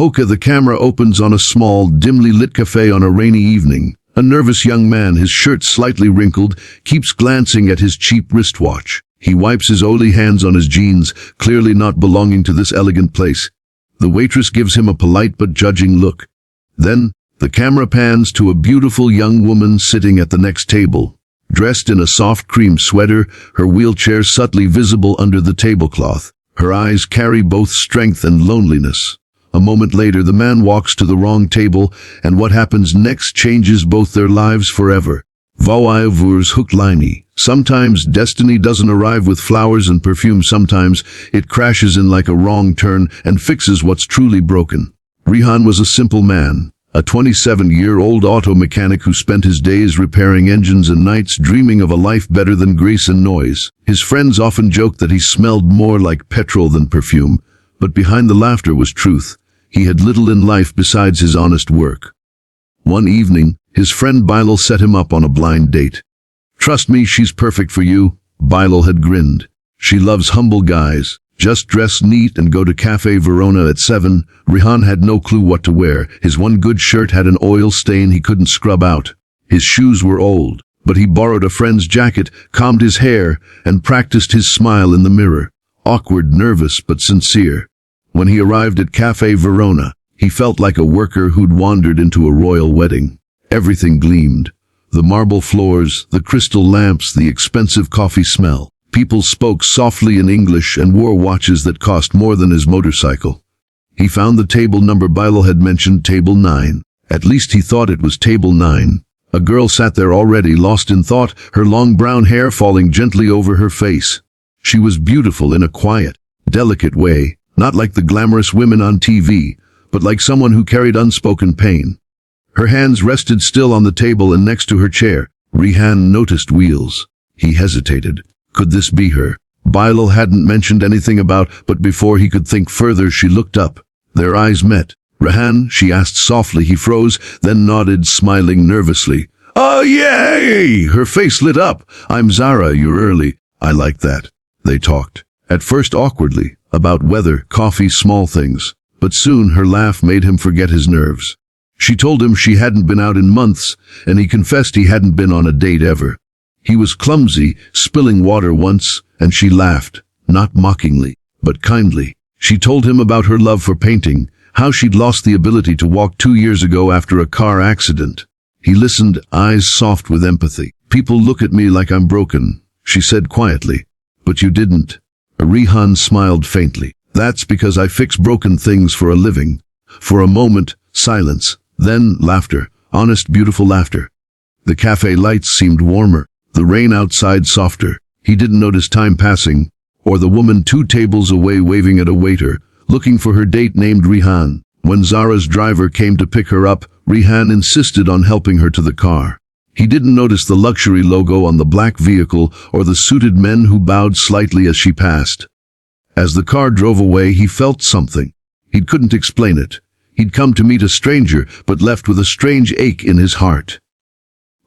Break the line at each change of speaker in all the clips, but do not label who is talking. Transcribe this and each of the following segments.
Hoka, the camera opens on a small, dimly lit cafe on a rainy evening. A nervous young man, his shirt slightly wrinkled, keeps glancing at his cheap wristwatch. He wipes his oily hands on his jeans, clearly not belonging to this elegant place. The waitress gives him a polite but judging look. Then, the camera pans to a beautiful young woman sitting at the next table. Dressed in a soft cream sweater, her wheelchair subtly visible under the tablecloth. Her eyes carry both strength and loneliness. A moment later, the man walks to the wrong table, and what happens next changes both their lives forever. Voyeurs hookline. Sometimes destiny doesn't arrive with flowers and perfume. Sometimes it crashes in like a wrong turn and fixes what's truly broken. Rihan was a simple man, a 27-year-old auto mechanic who spent his days repairing engines and nights dreaming of a life better than grace and noise. His friends often joked that he smelled more like petrol than perfume, but behind the laughter was truth. He had little in life besides his honest work. One evening, his friend Bilal set him up on a blind date. "Trust me, she's perfect for you," Bilal had grinned. "She loves humble guys. Just dress neat and go to Cafe Verona at 7. Rihan had no clue what to wear. His one good shirt had an oil stain he couldn't scrub out. His shoes were old, but he borrowed a friend's jacket, combed his hair, and practiced his smile in the mirror. Awkward, nervous, but sincere. When he arrived at Cafe Verona, he felt like a worker who'd wandered into a royal wedding. Everything gleamed. The marble floors, the crystal lamps, the expensive coffee smell. People spoke softly in English and wore watches that cost more than his motorcycle. He found the table number Bilal had mentioned, table 9. At least he thought it was table 9. A girl sat there already, lost in thought, her long brown hair falling gently over her face. She was beautiful in a quiet, delicate way, not like the glamorous women on TV, but like someone who carried unspoken pain. Her hands rested still on the table and next to her chair. Rihan noticed wheels. He hesitated. Could this be her? Bilal hadn't mentioned anything about, but before he could think further, she looked up. Their eyes met. "Rihan?" she asked softly. He froze, then nodded, smiling nervously. "Oh, yay!" Her face lit up. "I'm Zara, you're early." "I like that." They talked. At first awkwardly, about weather, coffee, small things. But soon her laugh made him forget his nerves. She told him she hadn't been out in months, and he confessed he hadn't been on a date ever. He was clumsy, spilling water once, and she laughed, not mockingly, but kindly. She told him about her love for painting, how she'd lost the ability to walk 2 years ago after a car accident. He listened, eyes soft with empathy. "People look at me like I'm broken," she said quietly. "But you didn't." Rihan smiled faintly. "That's because I fix broken things for a living." For a moment, silence. Then laughter, honest, beautiful laughter. The cafe lights seemed warmer, the rain outside softer. He didn't notice time passing, or the woman 2 tables away waving at a waiter, looking for her date named Rihan. When Zara's driver came to pick her up, Rihan insisted on helping her to the car. He didn't notice the luxury logo on the black vehicle or the suited men who bowed slightly as she passed. As the car drove away, he felt something. He couldn't explain it. He'd come to meet a stranger, but left with a strange ache in his heart.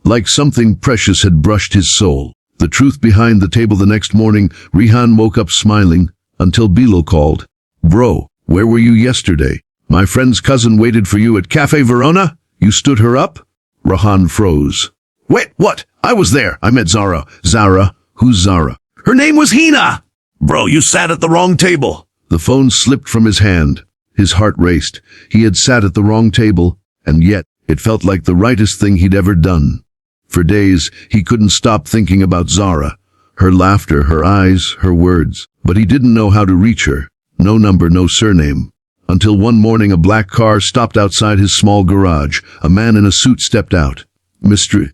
Like something precious had brushed his soul. The truth behind the table. The next morning, Rihan woke up smiling, until Bilal called. "Bro, where were you yesterday? My friend's cousin waited for you at Cafe Verona? You stood her up?" Rihan froze. "Wait, what? I was there. I met Zara." "Zara? Who's Zara?" "Her name was Hina." "Bro, you sat at the wrong table." The phone slipped from his hand. His heart raced. He had sat at the wrong table, and yet it felt like the rightest thing he'd ever done. For days, he couldn't stop thinking about Zara. Her laughter, her eyes, her words. But he didn't know how to reach her. No number, no surname. Until one morning a black car stopped outside his small garage. A man in a suit stepped out. "Mr.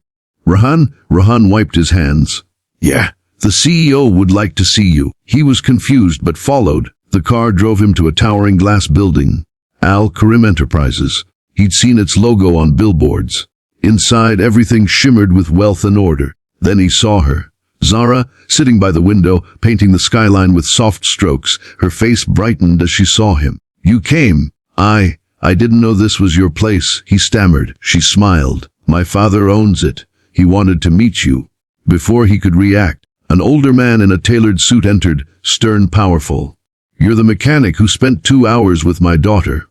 Rihan?" Rihan wiped his hands. "Yeah, the CEO would like to see you." He was confused but followed. The car drove him to a towering glass building. Al Karim Enterprises. He'd seen its logo on billboards. Inside, everything shimmered with wealth and order. Then he saw her. Zara, sitting by the window, painting the skyline with soft strokes. Her face brightened as she saw him. "You came." I didn't know this was your place," he stammered. She smiled. "My father owns it. He wanted to meet you." Before he could react, an older man in a tailored suit entered, stern, powerful. "You're the mechanic who spent 2 hours with my daughter."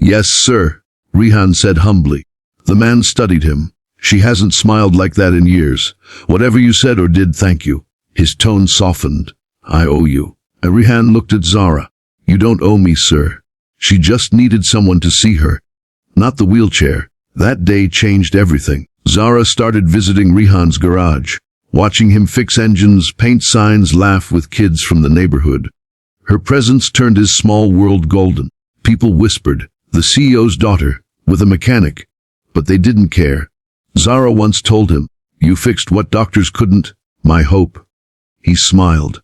Yes, sir, Rihan said humbly. The man studied him. She hasn't smiled like that in years. Whatever you said or did, thank you. His tone softened. I owe you. Rihan looked at Zara. You don't owe me, sir. She just needed someone to see her. Not the wheelchair. That day changed everything. Zara started visiting Rihan's garage, watching him fix engines, paint signs, laugh with kids from the neighborhood. Her presence turned his small world golden. People whispered, the CEO's daughter, with a mechanic. But they didn't care. Zara once told him, you fixed what doctors couldn't, my hope. He smiled.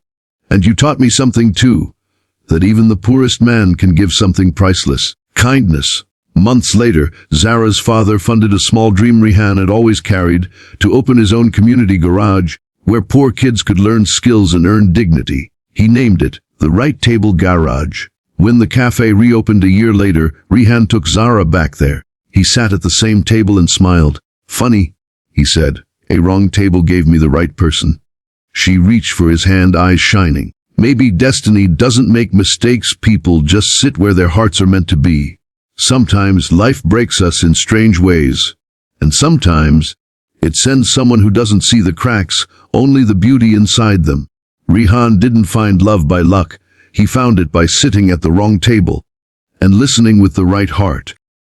And you taught me something too, that even the poorest man can give something priceless, kindness. Months later, Zara's father funded a small dream Rihan had always carried, to open his own community garage, where poor kids could learn skills and earn dignity. He named it the Right Table Garage. When the cafe reopened a year later, Rihan took Zara back there. He sat at the same table and smiled. Funny, he said, a wrong table gave me the right person. She reached for his hand, eyes shining. Maybe destiny doesn't make mistakes, people just sit where their hearts are meant to be. Sometimes life breaks us in strange ways, and sometimes it sends someone who doesn't see the cracks, only the beauty inside them. Rihan didn't find love by luck. He found it by sitting at the wrong table and listening with the right heart.